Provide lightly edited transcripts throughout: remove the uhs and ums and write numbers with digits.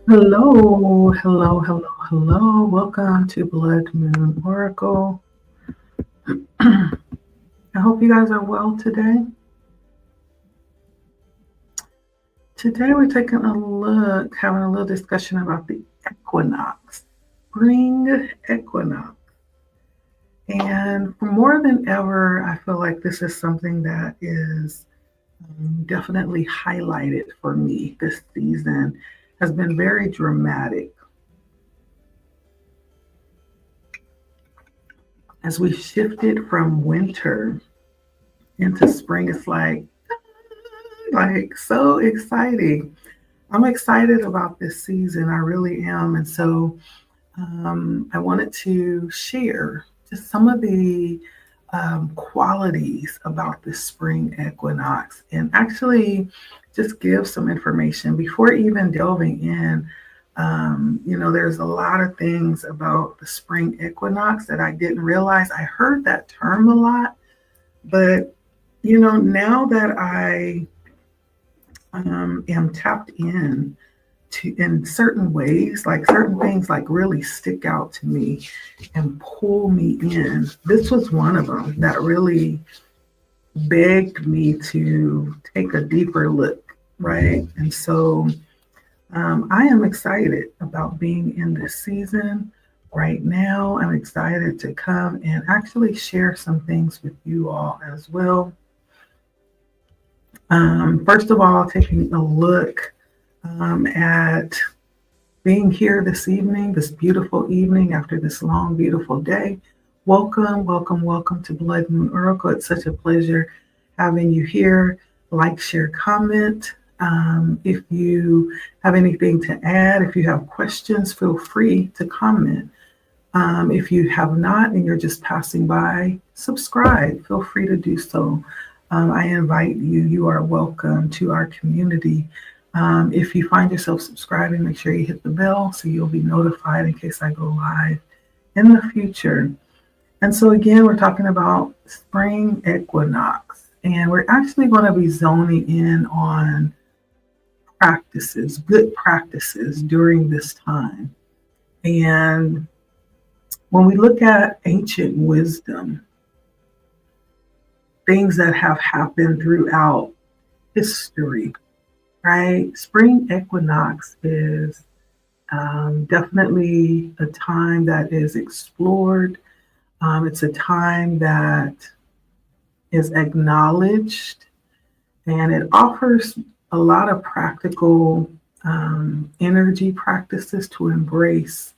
Hello, hello, hello, hello. Welcome to Blood Moon Oracle. I hope you guys are well today. Today we're taking a look, having a little discussion about the equinox, spring equinox. And for more than ever, I feel like this is something that is definitely highlighted for me this season, has been very dramatic as we shifted from winter into spring. It's like so exciting. I'm excited about this season. I really am. And so I wanted to share just some of the qualities about the spring equinox and actually just give some information before even delving in. There's a lot of things about the spring equinox that I didn't realize. I heard that term a lot, but now that I am tapped in to in certain ways, like certain things like really stick out to me and pull me in. This was one of them that really begged me to take a deeper look, right? And so I am excited about being in this season right now. I'm excited to come and actually share some things with you all as well. First of all, taking a look at being here this evening, this beautiful evening after this long, beautiful day. Welcome, welcome, welcome to Blood Moon Oracle. It's such a pleasure having you here. Like, share, comment. If you have anything to add, if you have questions, feel free to comment. If you have not and you're just passing by, subscribe. Feel free to do so. I invite you. You are welcome to our community. If you find yourself subscribing, make sure you hit the bell so you'll be notified in case I go live in the future. And so again, we're talking about spring equinox, and we're actually going to be zoning in on practices, good practices during this time. And when we look at ancient wisdom, things that have happened throughout history, right? Spring equinox is definitely a time that is explored. It's a time that is acknowledged, and it offers a lot of practical energy practices to embrace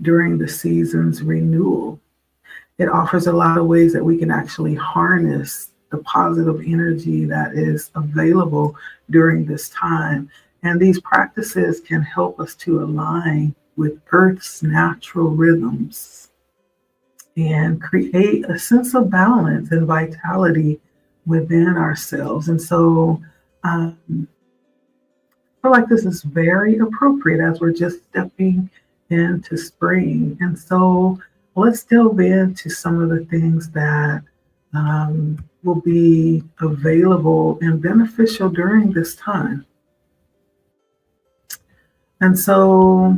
during the season's renewal. It offers a lot of ways that we can actually harness the positive energy that is available during this time. And these practices can help us to align with Earth's natural rhythms and create a sense of balance and vitality within ourselves. And so I feel like this is very appropriate as we're just stepping into spring. And so let's delve into some of the things that will be available and beneficial during this time. And so,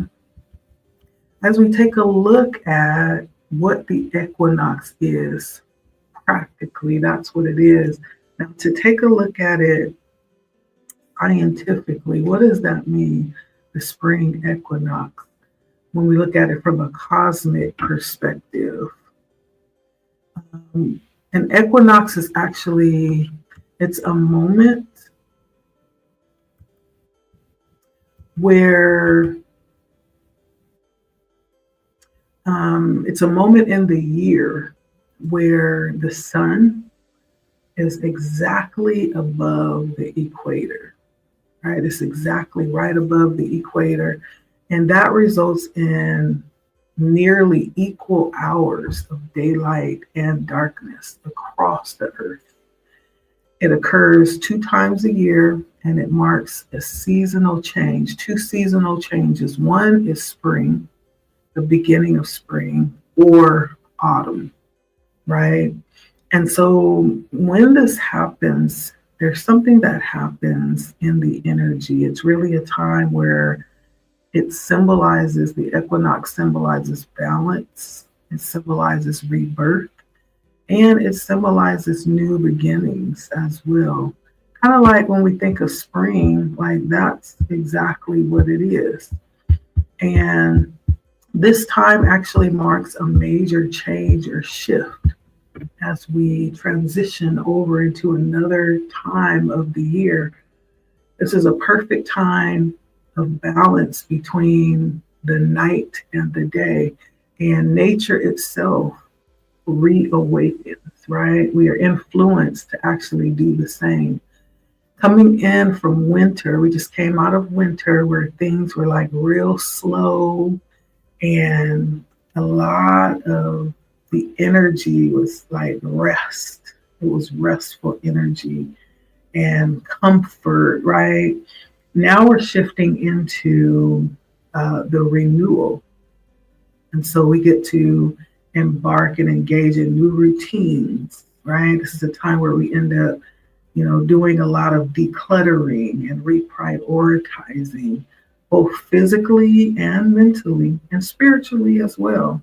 as we take a look at what the equinox is, practically, that's what it is. Now, to take a look at it scientifically, what does that mean, the spring equinox? When we look at it from a cosmic perspective, an equinox is actually, it's a moment where it's a moment in the year where the sun is exactly above the equator, right? It's exactly right above the equator. And that results in nearly equal hours of daylight and darkness across the earth. It occurs 2 times a year, and it marks a seasonal change, 2 seasonal changes. One is spring, the beginning of spring, or autumn, right? And so when this happens, there's something that happens in the energy. It's really a time where It symbolizes, the equinox symbolizes balance, it symbolizes rebirth, and it symbolizes new beginnings as well. Kind of like when we think of spring, like that's exactly what it is. And this time actually marks a major change or shift as we transition over into another time of the year. This is a perfect time of balance between the night and the day, and nature itself reawakens, right? We are influenced to actually do the same. Coming in from winter, we just came out of winter where things were like real slow, and a lot of the energy was like rest. It was restful energy and comfort, right? Now we're shifting into the renewal. And so we get to embark and engage in new routines, right? This is a time where we end up, doing a lot of decluttering and reprioritizing, both physically and mentally and spiritually as well.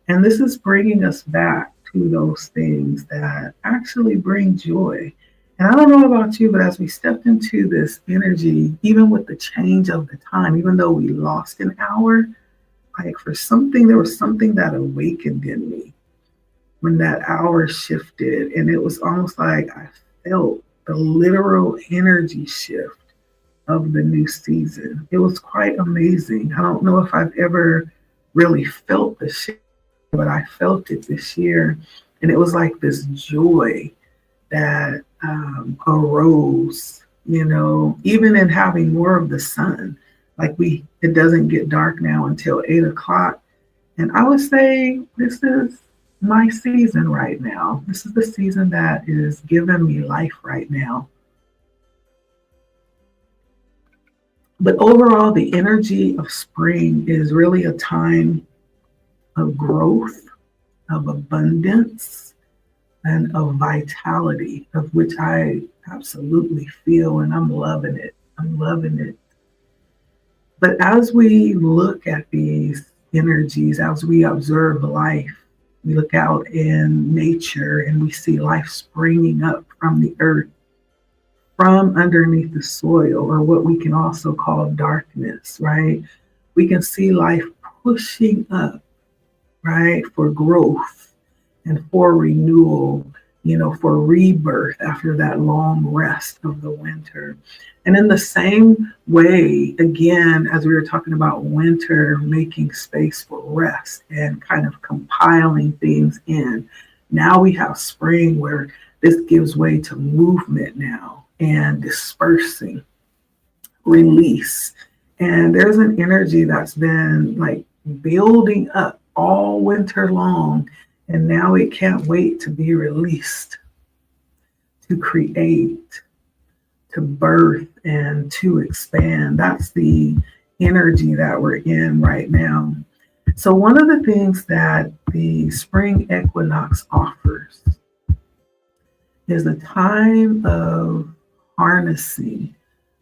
And this is bringing us back to those things that actually bring joy. And I don't know about you, but as we stepped into this energy, even with the change of the time, even though we lost an hour, like for something, there was something that awakened in me when that hour shifted. And it was almost like I felt the literal energy shift of the new season. It was quite amazing. I don't know if I've ever really felt the shift, but I felt it this year. And it was like this joy that arose, even in having more of the sun. Like it doesn't get dark now until 8 o'clock. And I would say this is my season right now. This is the season that is giving me life right now. But overall, the energy of spring is really a time of growth, of abundance, and of vitality, of which I absolutely feel, and I'm loving it. I'm loving it. But as we look at these energies, as we observe life, we look out in nature and we see life springing up from the earth, from underneath the soil, or what we can also call darkness, right? We can see life pushing up, right, for growth and for renewal, for rebirth after that long rest of the winter. And in the same way, again, as we were talking about winter, making space for rest and kind of compiling things in, now we have spring where this gives way to movement now and dispersing, release. And there's an energy that's been like building up all winter long, and now it can't wait to be released, to create, to birth, and to expand. That's the energy that we're in right now. So one of the things that the spring equinox offers is a time of harnessing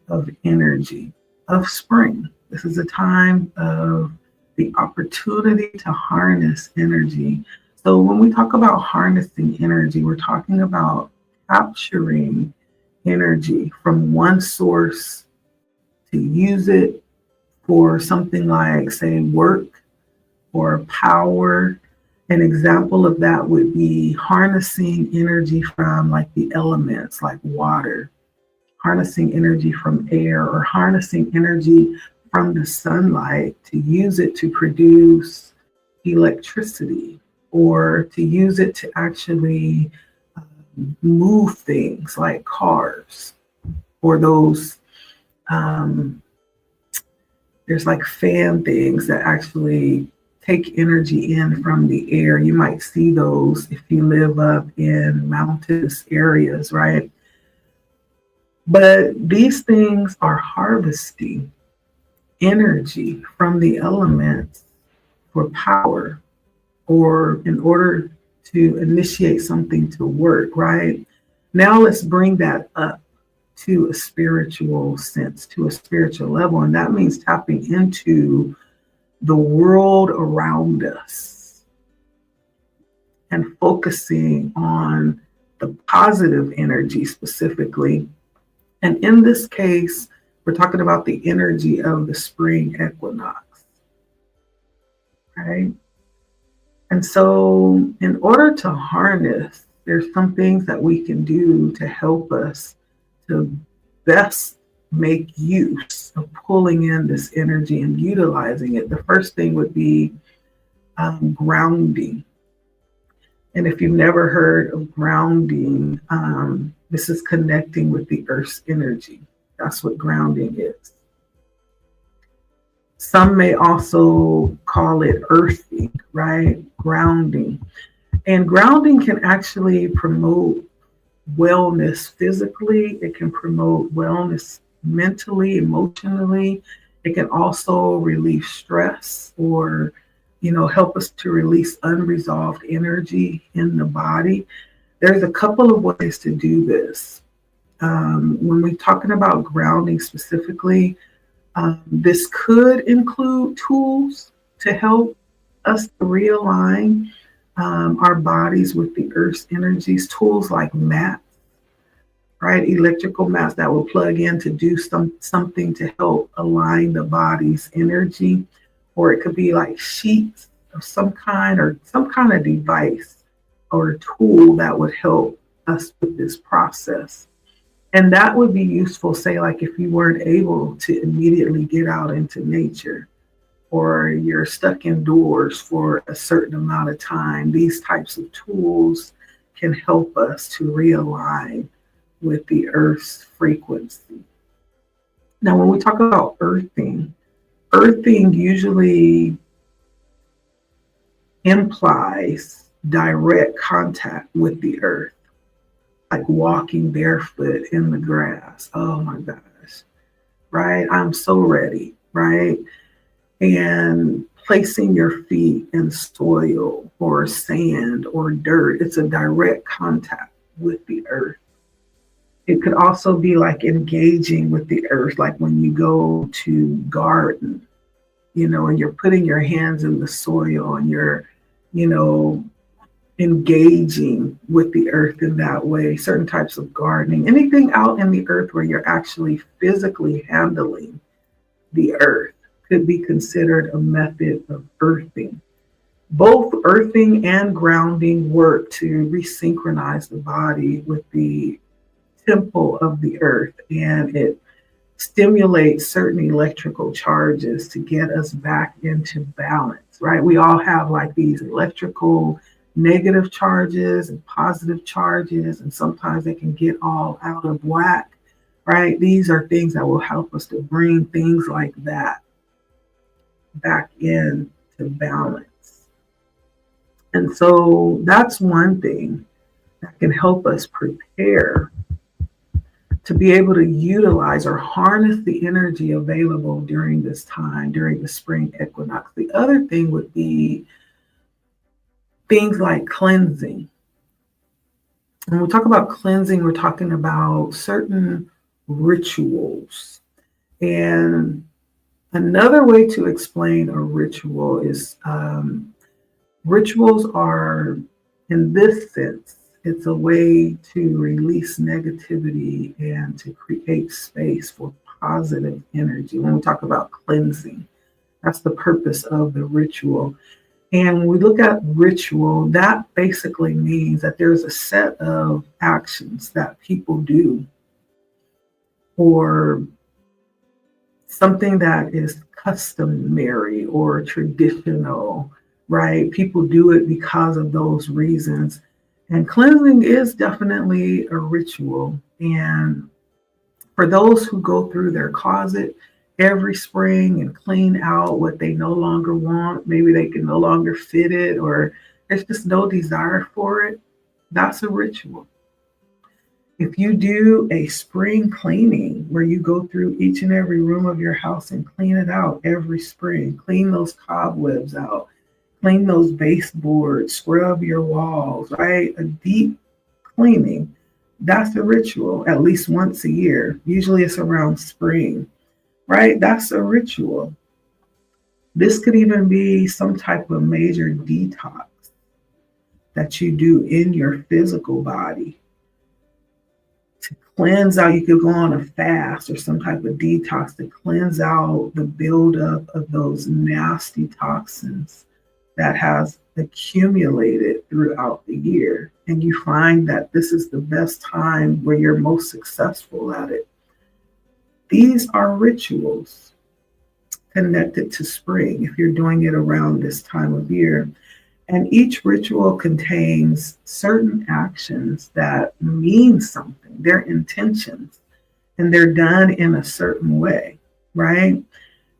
of energy of spring. This is a time of the opportunity to harness energy. So when we talk about harnessing energy, we're talking about capturing energy from one source to use it for something like, say, work or power. An example of that would be harnessing energy from like the elements, like water, harnessing energy from air, or harnessing energy from the sunlight to use it to produce electricity, or to use it to actually move things like cars, or those there's like fan things that actually take energy in from the air. You might see those if you live up in mountainous areas, right? But these things are harvesting energy from the elements for power, or in order to initiate something to work, right? Now let's bring that up to a spiritual sense, to a spiritual level. And that means tapping into the world around us and focusing on the positive energy specifically. And in this case, we're talking about the energy of the spring equinox, right? And so in order to harness, there's some things that we can do to help us to best make use of pulling in this energy and utilizing it. The first thing would be grounding. And if you've never heard of grounding, this is connecting with the earth's energy. That's what grounding is. Some may also call it earthing, right? Grounding. And grounding can actually promote wellness physically. It can promote wellness mentally, emotionally. It can also relieve stress or, help us to release unresolved energy in the body. There's a couple of ways to do this. When we're talking about grounding specifically, this could include tools to help us to realign our bodies with the earth's energies, tools like mats, right? Electrical mats that will plug in to do something to help align the body's energy. Or it could be like sheets of some kind or some kind of device or a tool that would help us with this process. And that would be useful, say, like if you weren't able to immediately get out into nature or you're stuck indoors for a certain amount of time. These types of tools can help us to realign with the earth's frequency. Now, when we talk about earthing usually implies direct contact with the earth, like walking barefoot in the grass. Oh my gosh, right? I'm so ready, right? And placing your feet in soil or sand or dirt, it's a direct contact with the earth. It could also be like engaging with the earth, like when you go to garden, and you're putting your hands in the soil and you're, engaging with the earth in that way. Certain types of gardening, anything out in the earth where you're actually physically handling the earth could be considered a method of earthing. Both earthing and grounding work to resynchronize the body with the tempo of the earth, and it stimulates certain electrical charges to get us back into balance, right? We all have like these electrical negative charges and positive charges, and sometimes they can get all out of whack, right? These are things that will help us to bring things like that back into balance. And so that's one thing that can help us prepare to be able to utilize or harness the energy available during this time, during the spring equinox. The other thing would be things like cleansing. When we talk about cleansing, we're talking about certain rituals. And another way to explain a ritual is rituals are, in this sense, it's a way to release negativity and to create space for positive energy. When we talk about cleansing, that's the purpose of the ritual. And when we look at ritual, that basically means that there's a set of actions that people do or something that is customary or traditional, right? People do it because of those reasons. And cleansing is definitely a ritual. And for those who go through their closet every spring and clean out what they no longer want, maybe they can no longer fit it or there's just no desire for it, that's a ritual. If you do a spring cleaning where you go through each and every room of your house and clean it out every spring, clean those cobwebs out, clean those baseboards, scrub your walls, right? A deep cleaning. That's a ritual at least once a year. Usually it's around spring, right? That's a ritual. This could even be some type of major detox that you do in your physical body to cleanse out. You could go on a fast or some type of detox to cleanse out the buildup of those nasty toxins that has accumulated throughout the year. And you find that this is the best time where you're most successful at it. These are rituals connected to spring if you're doing it around this time of year. And each ritual contains certain actions that mean something, their intentions, and they're done in a certain way, right?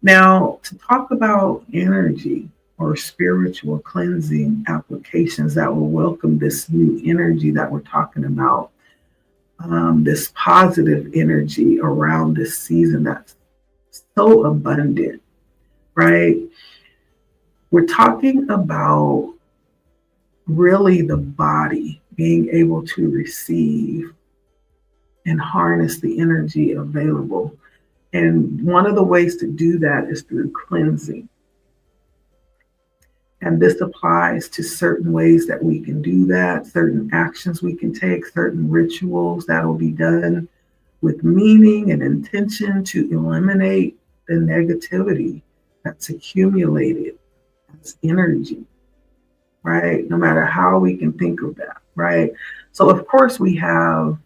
Now, to talk about energy or spiritual cleansing applications that will welcome this new energy that we're talking about, this positive energy around this season that's so abundant, right? We're talking about really the body being able to receive and harness the energy available. And one of the ways to do that is through cleansing. And this applies to certain ways that we can do that, certain actions we can take, certain rituals that will be done with meaning and intention to eliminate the negativity that's accumulated as energy, right? No matter how we can think of that, right? So, of course, we have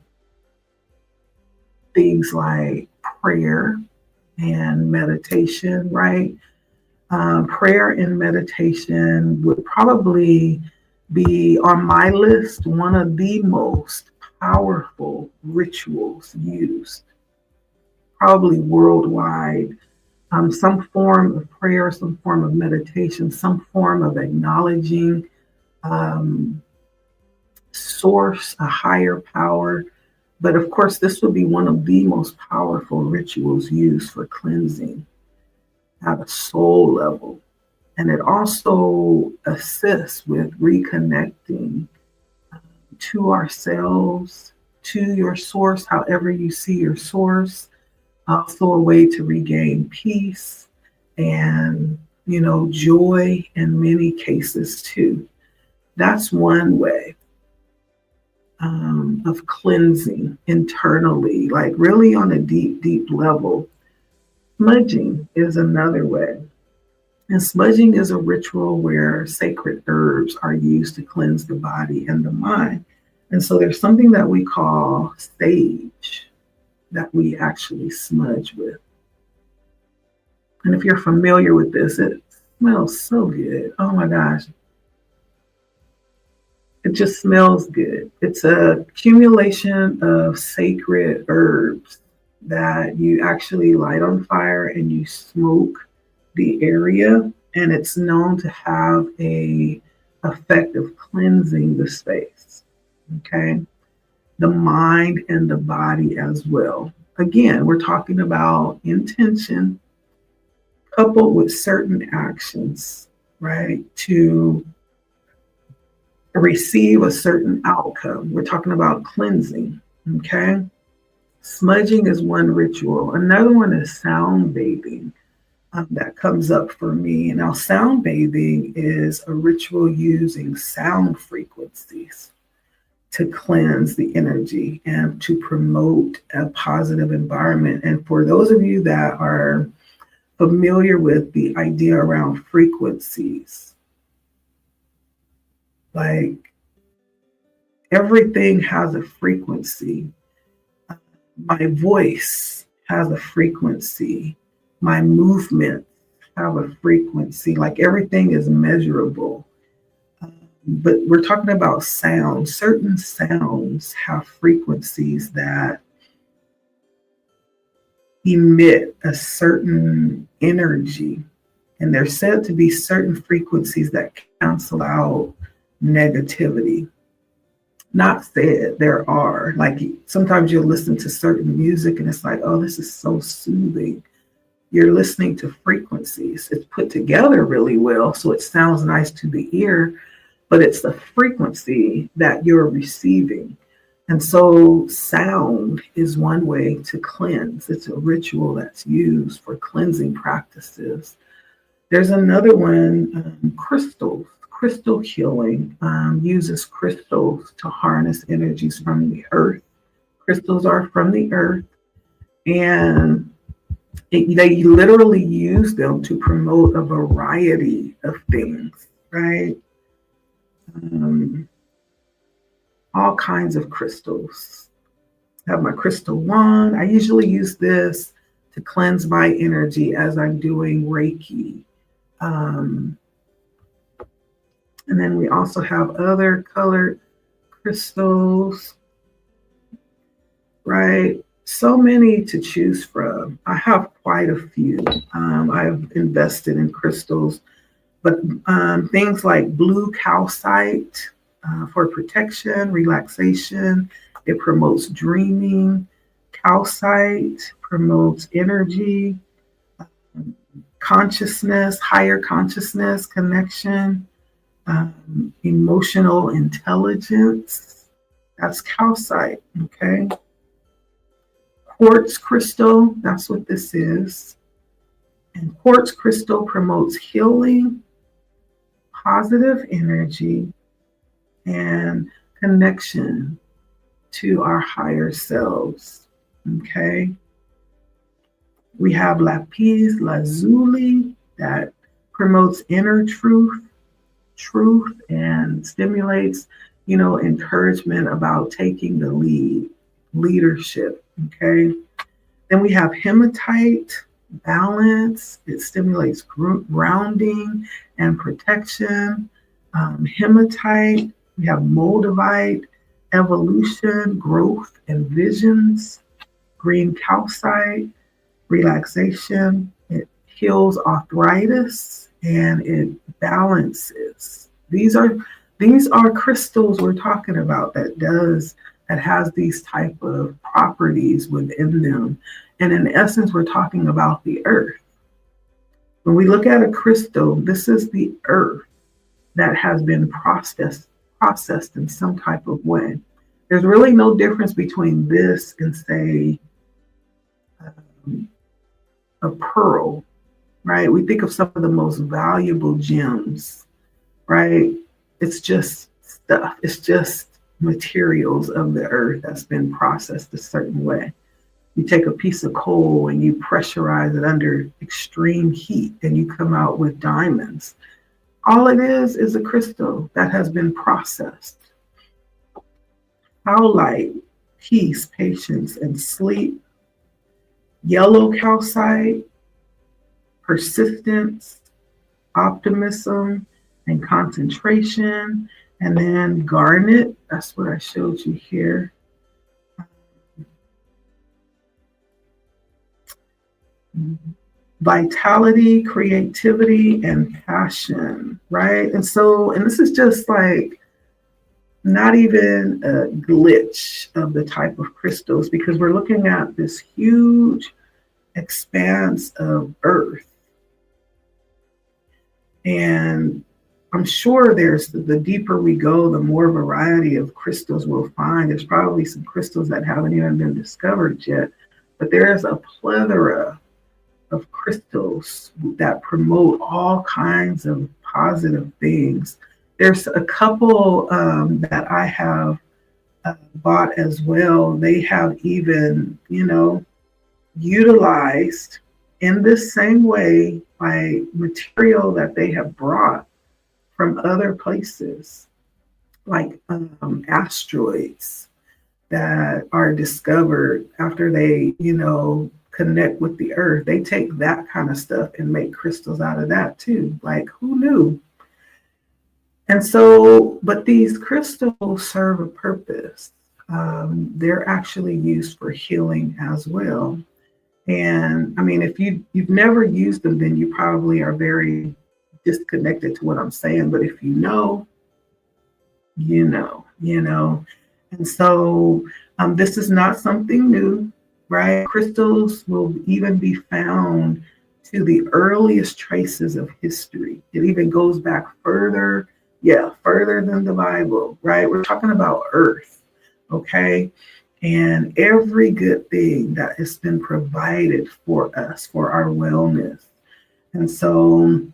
things like prayer and meditation, right? Prayer and meditation would probably be on my list one of the most powerful rituals used, probably worldwide. Some form of prayer, some form of meditation, some form of acknowledging source, a higher power. But of course, this would be one of the most powerful rituals used for cleansing at a soul level. And it also assists with reconnecting to ourselves, to your source, however you see your source. Also a way to regain peace and, joy in many cases too. That's one way of cleansing internally, like really on a deep, deep level. Smudging is another way. And smudging is a ritual where sacred herbs are used to cleanse the body and the mind. And so there's something that we call sage that we actually smudge with. And if you're familiar with this, it smells so good. Oh my gosh. It just smells good. It's a accumulation of sacred herbs that you actually light on fire and you smoke the area, and it's known to have a effect of cleansing the space, okay? The mind and the body as well. Again, we're talking about intention coupled with certain actions, right, to receive a certain outcome. We're talking about cleansing, okay? Smudging is one ritual. Another one is sound bathing. That comes up for me. Now, sound bathing is a ritual using sound frequencies to cleanse the energy and to promote a positive environment. And for those of you that are familiar with the idea around frequencies, like everything has a frequency. My voice has a frequency. My movements have a frequency. Like everything is measurable. But we're talking about sound. Certain sounds have frequencies that emit a certain energy. And there's said to be certain frequencies that cancel out negativity. Not said, there are. Like sometimes you'll listen to certain music and it's like, oh, this is so soothing. You're listening to frequencies. It's put together really well, so it sounds nice to the ear, but it's the frequency that you're receiving. And so sound is one way to cleanse. It's a ritual that's used for cleansing practices. There's another one, crystals. Crystal healing uses crystals to harness energies from the earth. Crystals are from the earth, and they literally use them to promote a variety of things, right? All kinds of crystals. I have my crystal wand. I usually use this to cleanse my energy as I'm doing Reiki. And then we also have other colored crystals, right? So many to choose from. I have quite a few. I've invested in crystals, but things like blue calcite for protection, relaxation. It promotes dreaming. Calcite promotes energy, consciousness, higher consciousness, connection. Emotional intelligence. That's calcite, okay? Quartz crystal, that's what this is. And quartz crystal promotes healing, positive energy, and connection to our higher selves, okay? We have lapis lazuli that promotes inner truth and stimulates, encouragement about taking the leadership, okay? Then we have hematite, balance. It stimulates grounding and protection. Hematite, we have moldavite, evolution, growth, and visions. Green calcite, relaxation. It heals arthritis and it balances. These are crystals we're talking about that has these type of properties within them. And in essence, we're talking about the earth. When we look at a crystal, this is the earth that has been processed in some type of way. There's really no difference between this and, say, a pearl, right? We think of some of the most valuable gems, right? It's just stuff. It's just materials of the earth that's been processed a certain way. You take a piece of coal and you pressurize it under extreme heat and you come out with diamonds. All it is a crystal that has been processed. Howlite, peace, patience, and sleep. Yellow calcite, persistence, optimism, and concentration. And then garnet, that's what I showed you here. Vitality, creativity, and passion, right? And this is just like not even a glitch of the type of crystals, because we're looking at this huge expanse of earth. And I'm sure the deeper we go, the more variety of crystals we'll find. There's probably some crystals that haven't even been discovered yet, but there's a plethora of crystals that promote all kinds of positive things. There's a couple that I have bought as well. They have even, utilized in this same way by material that they have brought from other places, like asteroids that are discovered after they, connect with the earth. They take that kind of stuff and make crystals out of that too. Like, who knew? And so, but these crystals serve a purpose. They're actually used for healing as well. And I mean, if you've never used them, then you probably are very disconnected to what I'm saying. But if you know. And so this is not something new, right? Crystals will even be found to the earliest traces of history. It even goes back further than the Bible, right? We're talking about Earth. Okay. And every good thing that has been provided for us for our wellness. And so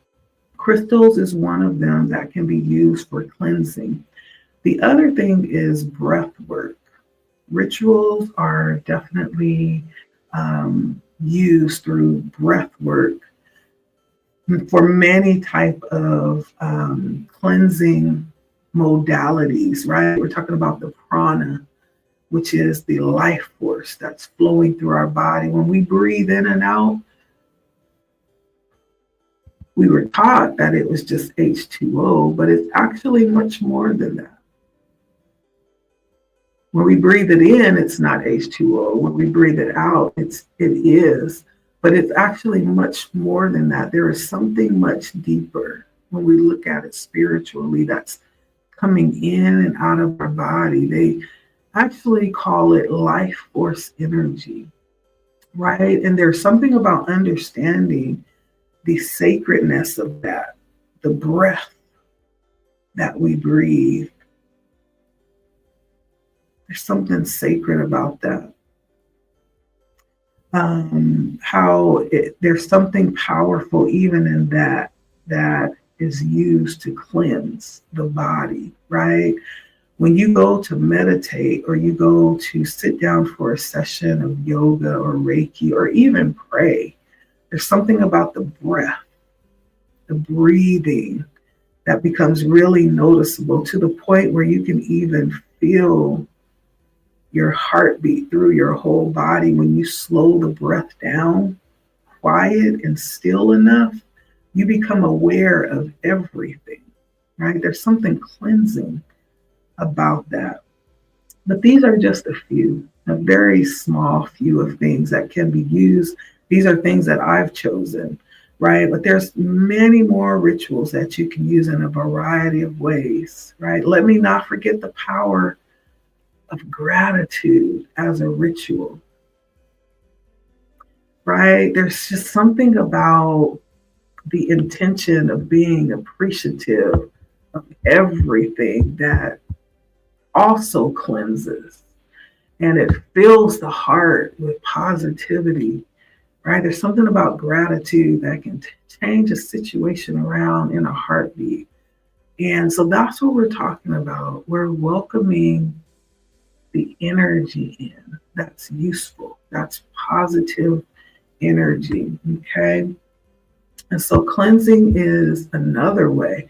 crystals is one of them that can be used for cleansing. The other thing is breath work. Rituals are definitely used through breath work for many type of cleansing modalities, right? We're talking about the prana, which is the life force that's flowing through our body. When we breathe in and out, we were taught that it was just H2O, but it's actually much more than that. When we breathe it in, it's not H2O. When we breathe it out, it is, but it's actually much more than that. There is something much deeper when we look at it spiritually that's coming in and out of our body. They actually call it life force energy, right? And there's something about understanding the sacredness of that, the breath that we breathe. There's something sacred about that. There's something powerful even in that is used to cleanse the body, right? When you go to meditate or you go to sit down for a session of yoga or Reiki or even pray, there's something about the breath, the breathing that becomes really noticeable to the point where you can even feel your heartbeat through your whole body. When you slow the breath down, quiet and still enough, you become aware of everything, right? There's something cleansing about that. But these are just a very small few of things that can be used. These are things that I've chosen, right? But there's many more rituals that you can use in a variety of ways, right? Let me not forget the power of gratitude as a ritual, right? There's just something about the intention of being appreciative of everything that also cleanses, and it fills the heart with positivity, right? There's something about gratitude that can change a situation around in a heartbeat. And so that's what we're talking about. We're welcoming the energy in that's useful, that's positive energy, okay? And so cleansing is another way.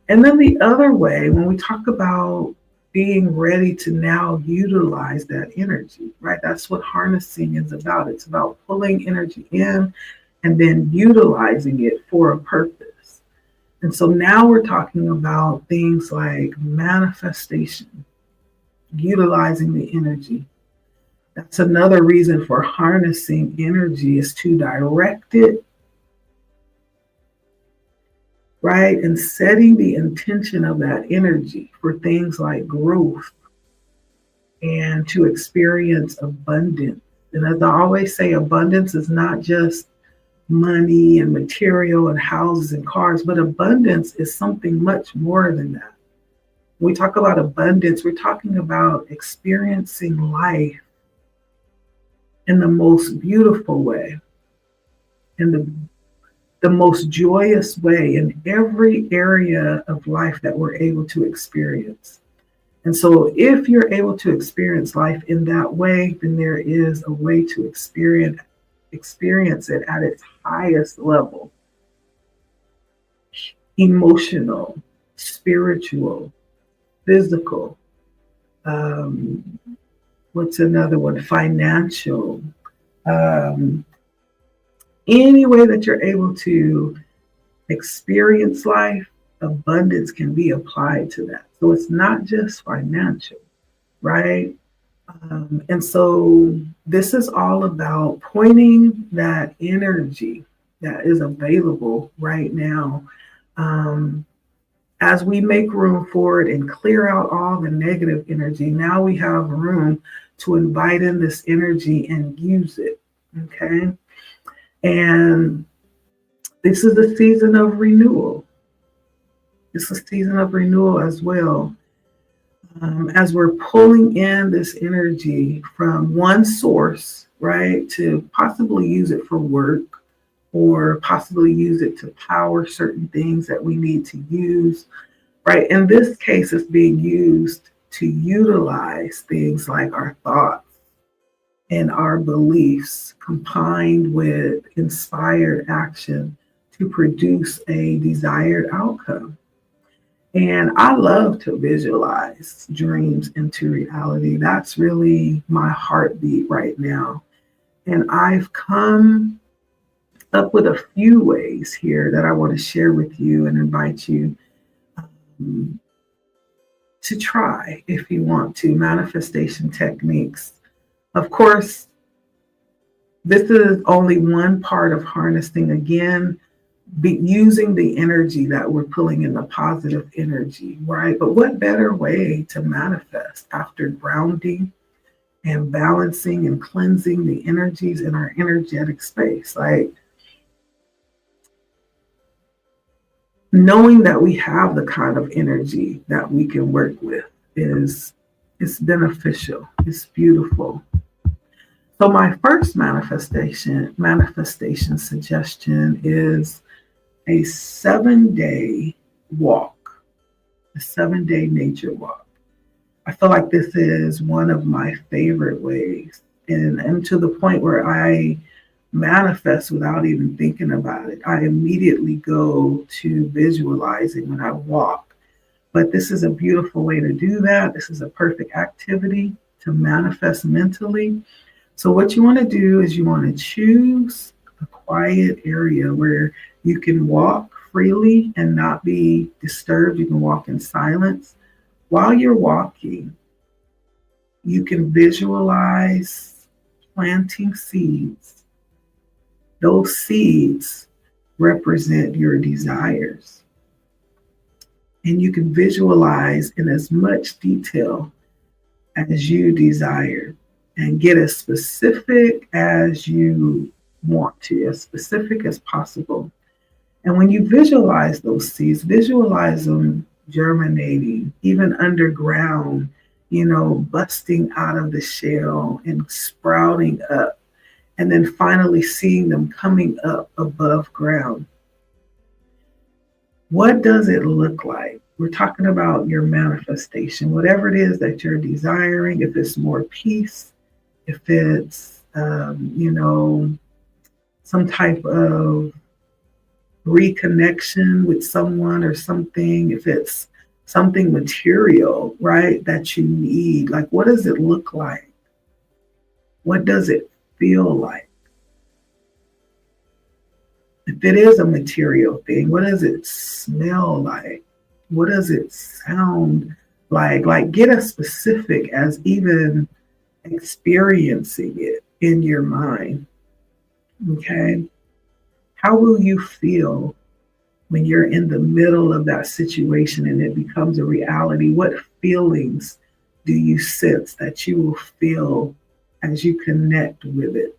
And then the other way, when we talk about being ready to now utilize that energy, right? That's what harnessing is about. It's about pulling energy in and then utilizing it for a purpose. And so now we're talking about things like manifestation, utilizing the energy. That's another reason for harnessing energy, is to direct it, right? And setting the intention of that energy for things like growth and to experience abundance. And as I always say, abundance is not just money and material and houses and cars, but abundance is something much more than that. When we talk about abundance, we're talking about experiencing life in the most beautiful way, in the most joyous way in every area of life that we're able to experience. And so if you're able to experience life in that way, then there is a way to experience it at its highest level: emotional, spiritual, physical, what's another one? Financial. Any way that you're able to experience life, abundance can be applied to that. So it's not just financial, right? And so this is all about pointing that energy that is available right now, as we make room for it and clear out all the negative energy. Now we have room to invite in this energy and use it, okay? And this is a season of renewal. It's a season of renewal as well. As we're pulling in this energy from one source, right, to possibly use it for work or possibly use it to power certain things that we need to use, right? In this case, it's being used to utilize things like our thoughts and our beliefs combined with inspired action to produce a desired outcome. And I love to visualize dreams into reality. That's really my heartbeat right now. And I've come up with a few ways here that I want to share with you and invite you um, to try if you want to. Manifestation techniques. Of course, this is only one part of harnessing again, using the energy that we're pulling in, the positive energy, right? But what better way to manifest after grounding and balancing and cleansing the energies in our energetic space? Like knowing that we have the kind of energy that we can work with is beneficial. It's beautiful. So my first manifestation suggestion is a 7-day walk, a 7-day nature walk. I feel like this is one of my favorite ways, and to the point where I manifest without even thinking about it. I immediately go to visualizing when I walk. But this is a beautiful way to do that. This is a perfect activity to manifest mentally. So what you want to do is you want to choose a quiet area where you can walk freely and not be disturbed. You can walk in silence. While you're walking, you can visualize planting seeds. Those seeds represent your desires. And you can visualize in as much detail as you desire and get as specific as you want to, as specific as possible. And when you visualize those seeds, visualize them germinating, even underground, busting out of the shell and sprouting up, and then finally seeing them coming up above ground. What does it look like? We're talking about your manifestation, whatever it is that you're desiring, if it's more peace, if it's, some type of reconnection with someone or something, if it's something material, right, that you need, like what does it look like? What does it feel like? If it is a material thing, what does it smell like? What does it sound like? Like get as specific as even experiencing it in your mind. Okay. How will you feel when you're in the middle of that situation and it becomes a reality? What feelings do you sense that you will feel as you connect with it?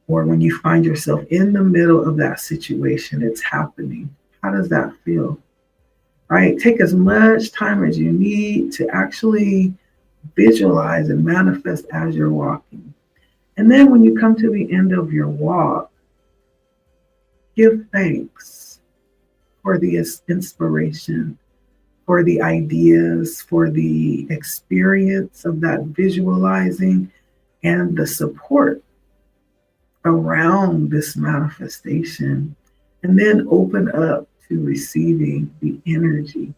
Or when you find yourself in the middle of that situation, it's happening. How does that feel? Right? Take as much time as you need to actually visualize and manifest as you're walking. And then when you come to the end of your walk, give thanks for the inspiration, for the ideas, for the experience of that visualizing and the support around this manifestation. And then open up to receiving the energy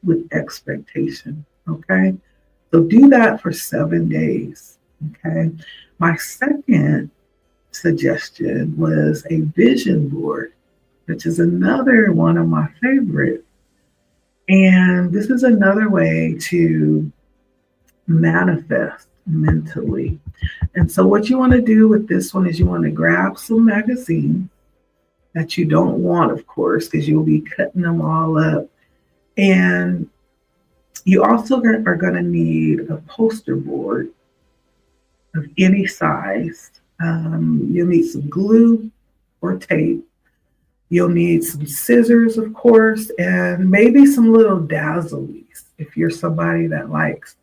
with expectation. Okay. So do that for 7 days. Okay. My second suggestion was a vision board, which is another one of my favorites. And this is another way to manifest mentally. And so what you want to do with this one is you want to grab some magazines that you don't want, of course, because you'll be cutting them all up. And you also are going to need a poster board of any size. You'll need some glue or tape. You'll need some scissors, of course, and maybe some little dazzlies. if you're somebody that likes,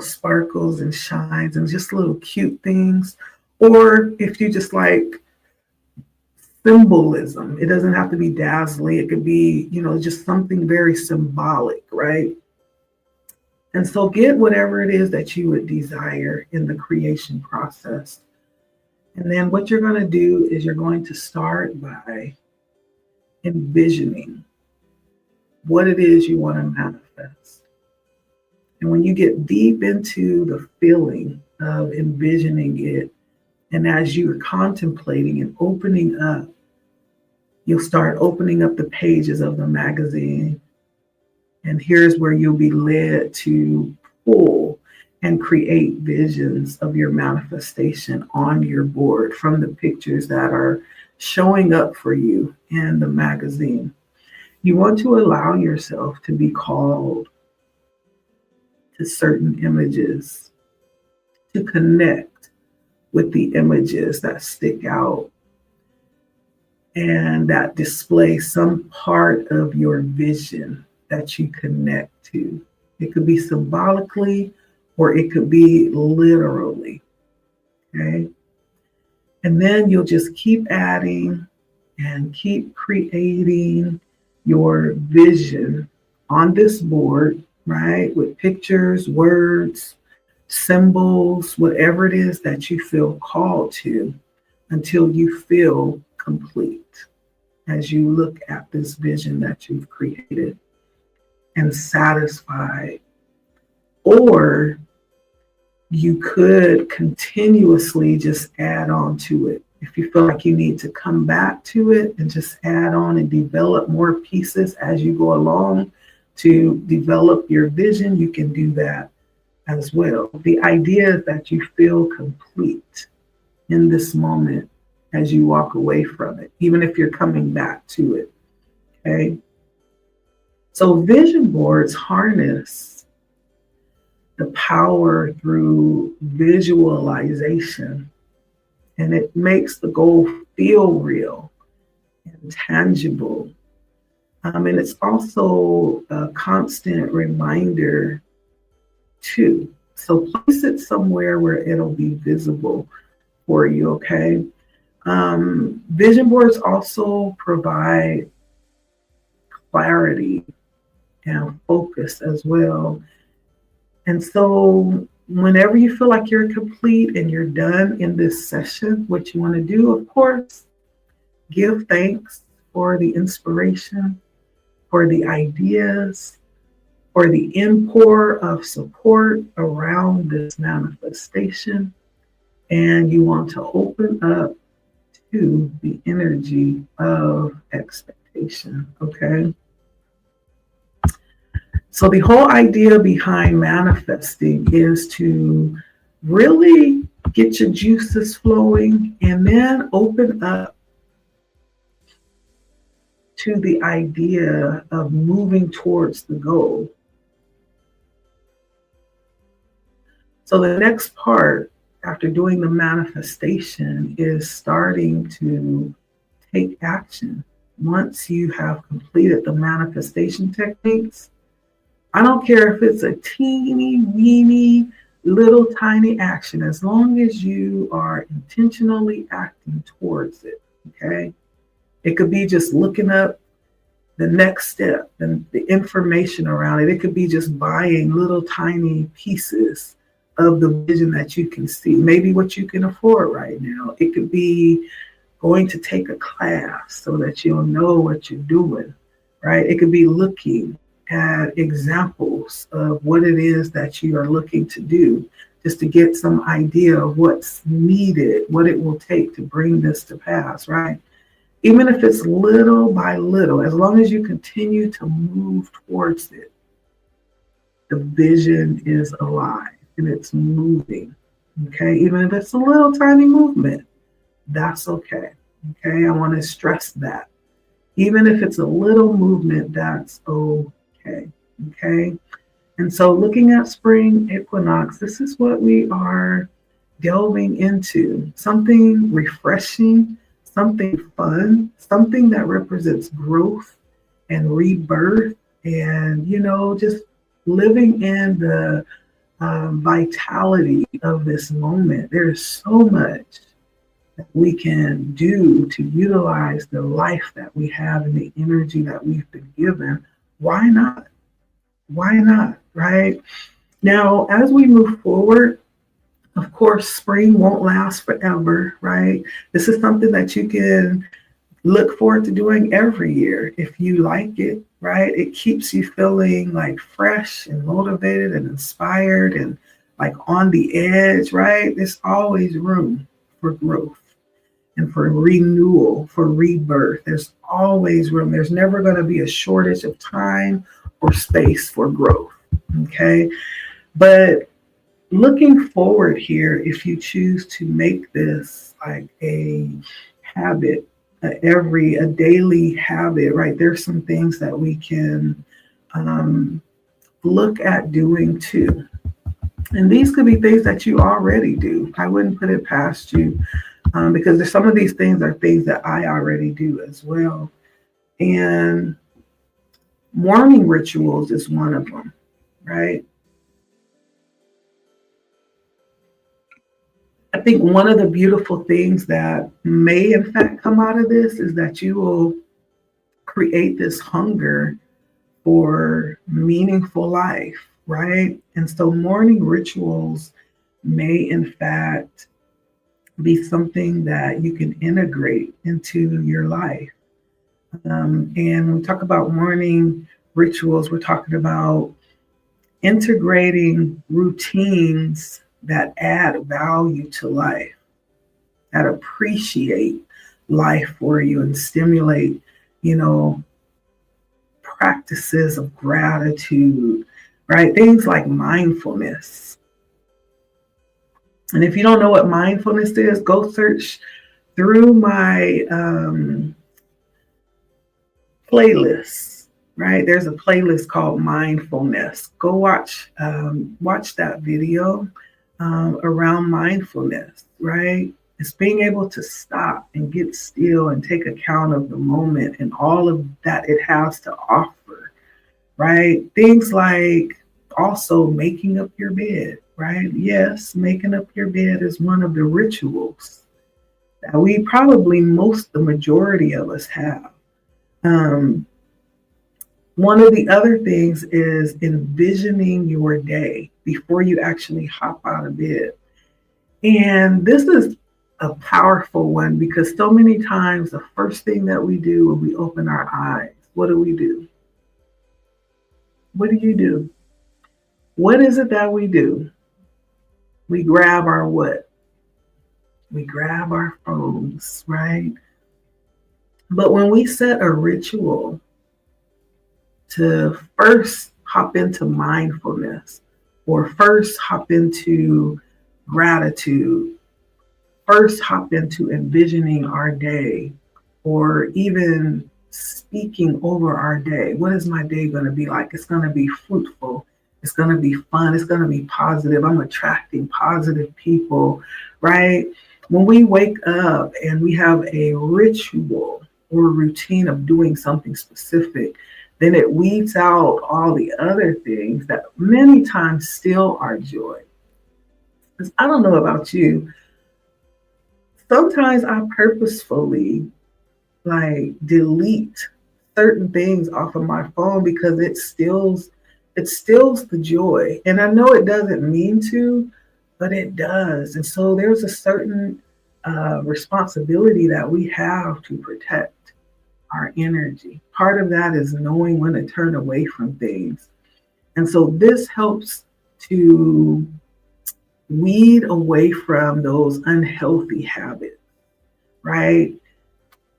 sparkles and shines and just little cute things, or if you just like symbolism. It doesn't have to be dazzling. It could be, just something very symbolic, right? And so get whatever it is that you would desire in the creation process. And then what you're going to do is you're going to start by envisioning what it is you want to manifest. And when you get deep into the feeling of envisioning it, and as you're contemplating and opening up, you'll start opening up the pages of the magazine. And here's where you'll be led to pull and create visions of your manifestation on your board from the pictures that are showing up for you in the magazine. You want to allow yourself to be called to certain images, to connect with the images that stick out and that display some part of your vision that you connect to. It could be symbolically or it could be literally, okay? And then you'll just keep adding and keep creating your vision on this board, right? With pictures, words, symbols, whatever it is that you feel called to, until you feel complete as you look at this vision that you've created and satisfied. Or you could continuously just add on to it. If you feel like you need to come back to it and just add on and develop more pieces as you go along to develop your vision, you can do that as well. The idea is that you feel complete in this moment as you walk away from it, even if you're coming back to it, okay? So vision boards harness the power through visualization, and it makes the goal feel real and tangible. And it's also a constant reminder too. So place it somewhere where it'll be visible for you, okay? Vision boards also provide clarity and focus as well. And so whenever you feel like you're complete and you're done in this session, what you want to do, of course, give thanks for the inspiration, for the ideas, for the import of support around this manifestation. And you want to open up to the energy of expectation, okay? So the whole idea behind manifesting is to really get your juices flowing and then open up to the idea of moving towards the goal. So the next part after doing the manifestation is starting to take action. Once you have completed the manifestation techniques, I don't care if it's a teeny weeny little tiny action, as long as you are intentionally acting towards it, okay? It could be just looking up the next step and the information around it. It could be just buying little tiny pieces of the vision that you can see, maybe what you can afford right now. It could be going to take a class so that you'll know what you're doing, right? It could be looking at examples of what it is that you are looking to do, just to get some idea of what's needed, what it will take to bring this to pass, right? Even if it's little by little, as long as you continue to move towards it, the vision is alive and it's moving, okay? Even if it's a little tiny movement, that's okay, okay? I want to stress that. Even if it's a little movement, that's okay, okay? And so looking at spring equinox, this is what we are delving into. Something refreshing, something fun, something that represents growth and rebirth and, just living in the vitality of this moment. There's so much that we can do to utilize the life that we have and the energy that we've been given. Why not? Why not? Right? Now, as we move forward, of course, spring won't last forever, right? This is something that you can look forward to doing every year if you like it, right? It keeps you feeling like fresh and motivated and inspired and like on the edge, right? There's always room for growth and for renewal, for rebirth. There's always room. There's never going to be a shortage of time or space for growth, okay? But looking forward here, if you choose to make this like a habit, a daily habit, right? There's some things that we can look at doing too. And these could be things that you already do. I wouldn't put it past you because there's some of these things are things that I already do as well. And morning rituals is one of them, right? I think one of the beautiful things that may, in fact, come out of this is that you will create this hunger for meaningful life, right? And so, morning rituals may, in fact, be something that you can integrate into your life. And when we talk about morning rituals, we're talking about integrating routines that add value to life, that appreciate life for you and stimulate, practices of gratitude, right? Things like mindfulness. And if you don't know what mindfulness is, go search through my playlists, right? There's a playlist called Mindfulness. Go watch that video around mindfulness, right? It's being able to stop and get still and take account of the moment and all of that it has to offer, right? Things like also making up your bed, right? Yes, making up your bed is one of the rituals that we probably the majority of us have. One of the other things is envisioning your day before you actually hop out of bed. And this is a powerful one because so many times the first thing that we do when we open our eyes, what do we do? What do you do? What is it that we do? We grab our what? We grab our phones, right? But when we set a ritual to first hop into mindfulness or first hop into gratitude, first hop into envisioning our day or even speaking over our day. What is my day going to be like? It's going to be fruitful. It's going to be fun. It's going to be positive. I'm attracting positive people, right? When we wake up and we have a ritual or a routine of doing something specific, then it weeds out all the other things that many times steal our joy. Because I don't know about you, sometimes I purposefully delete certain things off of my phone because it steals the joy. And I know it doesn't mean to, but it does. And so there's a certain responsibility that we have to protect our energy. Part of that is knowing when to turn away from things. And so this helps to weed away from those unhealthy habits, right?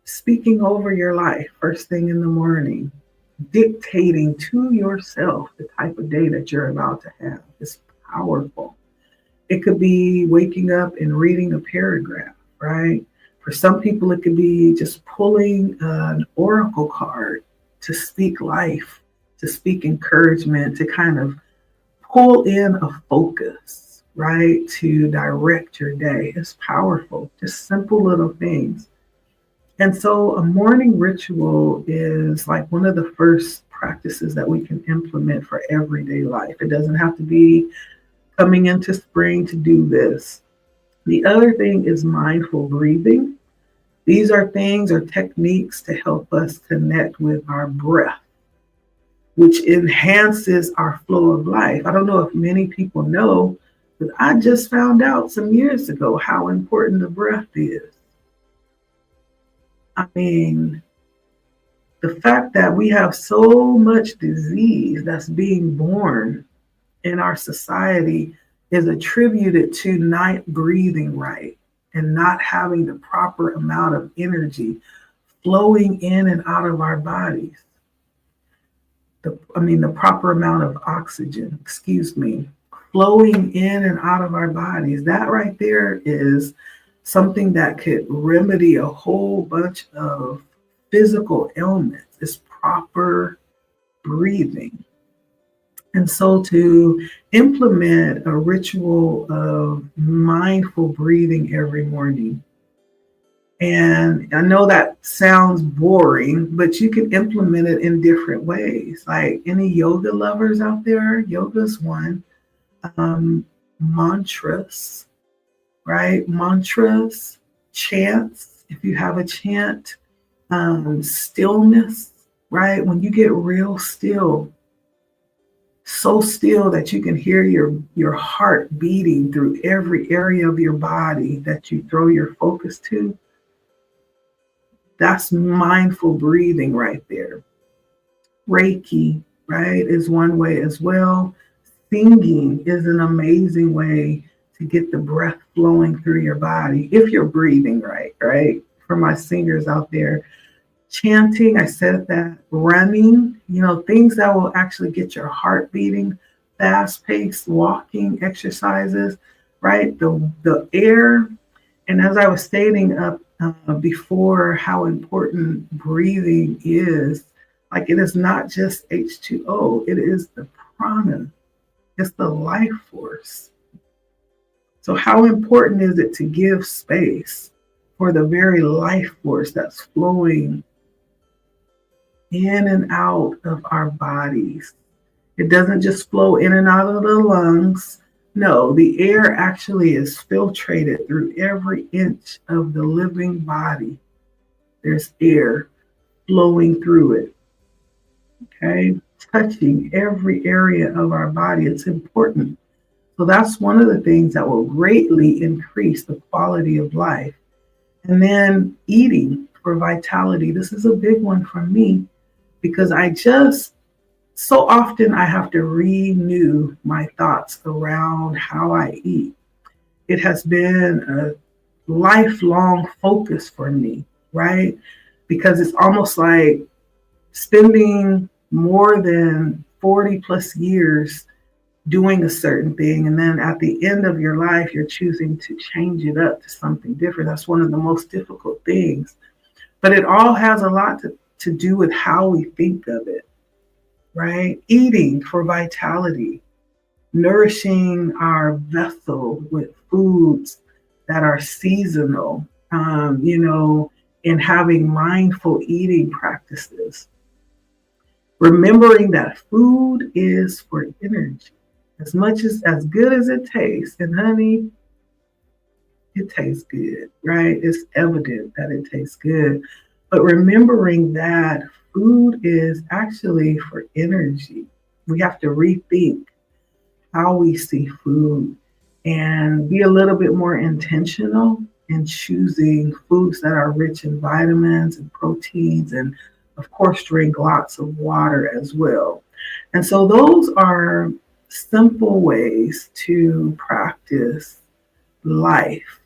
Speaking over your life first thing in the morning, dictating to yourself the type of day that you're about to have is powerful. It could be waking up and reading a paragraph, right? For some people, it could be just pulling an oracle card to speak life, to speak encouragement, to kind of pull in a focus, right? To direct your day. It's powerful, just simple little things. And so a morning ritual is like one of the first practices that we can implement for everyday life. It doesn't have to be coming into spring to do this. The other thing is mindful breathing. These are things or techniques to help us connect with our breath, which enhances our flow of life. I don't know if many people know, but I just found out some years ago how important the breath is. I mean, the fact that we have so much disease that's being born in our society is attributed to not breathing right and not having the proper amount of energy flowing in and out of our bodies. The proper amount of oxygen, flowing in and out of our bodies. That right there is something that could remedy a whole bunch of physical ailments. Is proper breathing. And so to implement a ritual of mindful breathing every morning. And I know that sounds boring, but you can implement it in different ways. Like any yoga lovers out there, yoga's one. Mantras, right? Mantras, chants, if you have a chant, stillness, right? When you get real still, so still that you can hear your heart beating through every area of your body that you throw your focus to. That's mindful breathing right there. Reiki, right, is one way as well. Singing is an amazing way to get the breath flowing through your body if you're breathing right, right? For my singers out there, chanting, I said that, running, things that will actually get your heart beating, fast-paced walking exercises, right? The air, and as I was stating up before, how important breathing is. Like it is not just H2O, it is the prana. It's the life force. So how important is it to give space for the very life force that's flowing in and out of our bodies? It doesn't just flow in and out of the lungs. No, the air actually is filtrated through every inch of the living body. There's air flowing through it. Okay, touching every area of our body. It's important. So that's one of the things that will greatly increase the quality of life. And then eating for vitality. This is a big one for me because so often I have to renew my thoughts around how I eat. It has been a lifelong focus for me, right? Because it's almost like spending more than 40 plus years doing a certain thing, and then at the end of your life, you're choosing to change it up to something different. That's one of the most difficult things. But it all has a lot to do with how we think of it, right? Eating for vitality, nourishing our vessel with foods that are seasonal, and having mindful eating practices. Remembering that food is for energy. As good as it tastes, and honey, it tastes good, right? It's evident that it tastes good. But remembering that food is actually for energy. We have to rethink how we see food and be a little bit more intentional in choosing foods that are rich in vitamins and proteins, and of course, drink lots of water as well. And so those are simple ways to practice life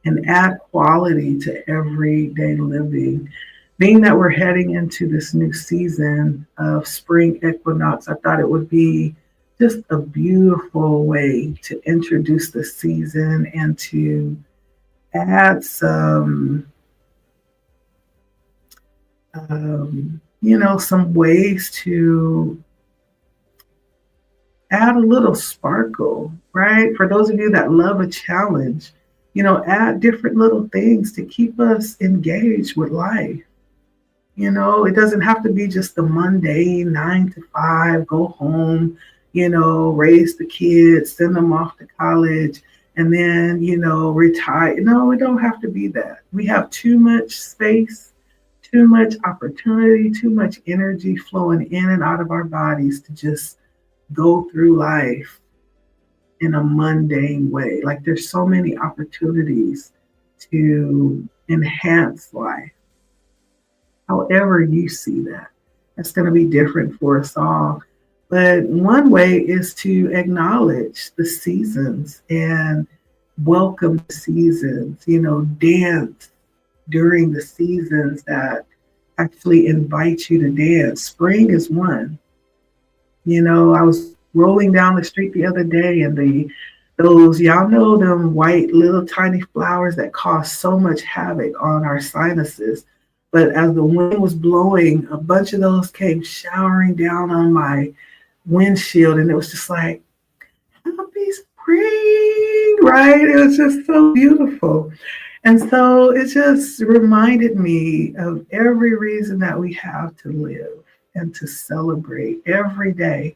and add quality to everyday living. Being that we're heading into this new season of spring equinox, I thought it would be just a beautiful way to introduce the season and to add some some ways to add a little sparkle, right? For those of you that love a challenge, add different little things to keep us engaged with life. It doesn't have to be just the mundane 9 to 5, go home, raise the kids, send them off to college, and then, retire. No, it don't have to be that. We have too much space, too much opportunity, too much energy flowing in and out of our bodies to just go through life in a mundane way. Like there's so many opportunities to enhance life. However you see that, that's going to be different for us all. But one way is to acknowledge the seasons and welcome the seasons, dance during the seasons that actually invite you to dance. Spring is one. I was rolling down the street the other day and those, y'all know them white little tiny flowers that cause so much havoc on our sinuses. But as the wind was blowing, a bunch of those came showering down on my windshield, and it was just like, happy spring, right? It was just so beautiful. And so it just reminded me of every reason that we have to live and to celebrate every day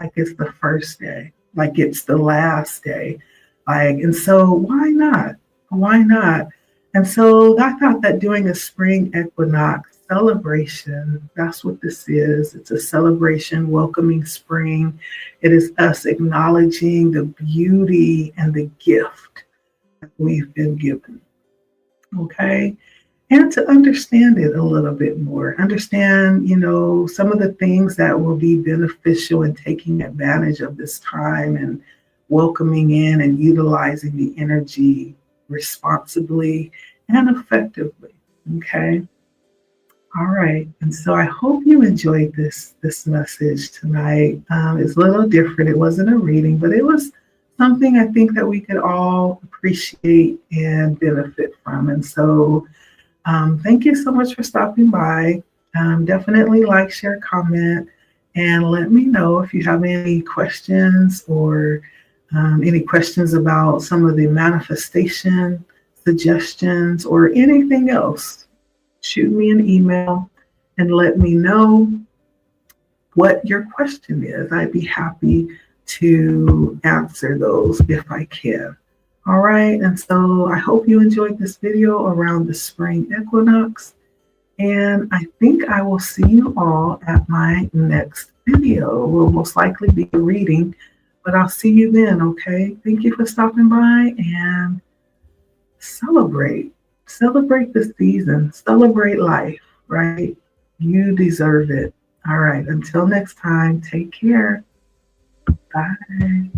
like it's the first day, like it's the last day. And so why not? Why not? And so I thought that doing a spring equinox celebration, that's what this is. It's a celebration welcoming spring. It is us acknowledging the beauty and the gift that we've been given. Okay. And to understand it a little bit more, understand, some of the things that will be beneficial in taking advantage of this time and welcoming in and utilizing the energy responsibly and effectively. Okay. All right. And so I hope you enjoyed this message tonight. It's a little different. It wasn't a reading, but it was something I think that we could all appreciate and benefit from. And so thank you so much for stopping by. Definitely like, share, comment, and let me know if you have any questions or any questions about some of the manifestation suggestions or anything else. Shoot me an email and let me know what your question is. I'd be happy to answer those if I can. All right, and so I hope you enjoyed this video around the spring equinox, and I think I will see you all at my next video. It will most likely be a reading, but I'll see you then, okay? Thank you for stopping by, and celebrate the season, celebrate life, right? You deserve it. All right, until next time, take care. Bye.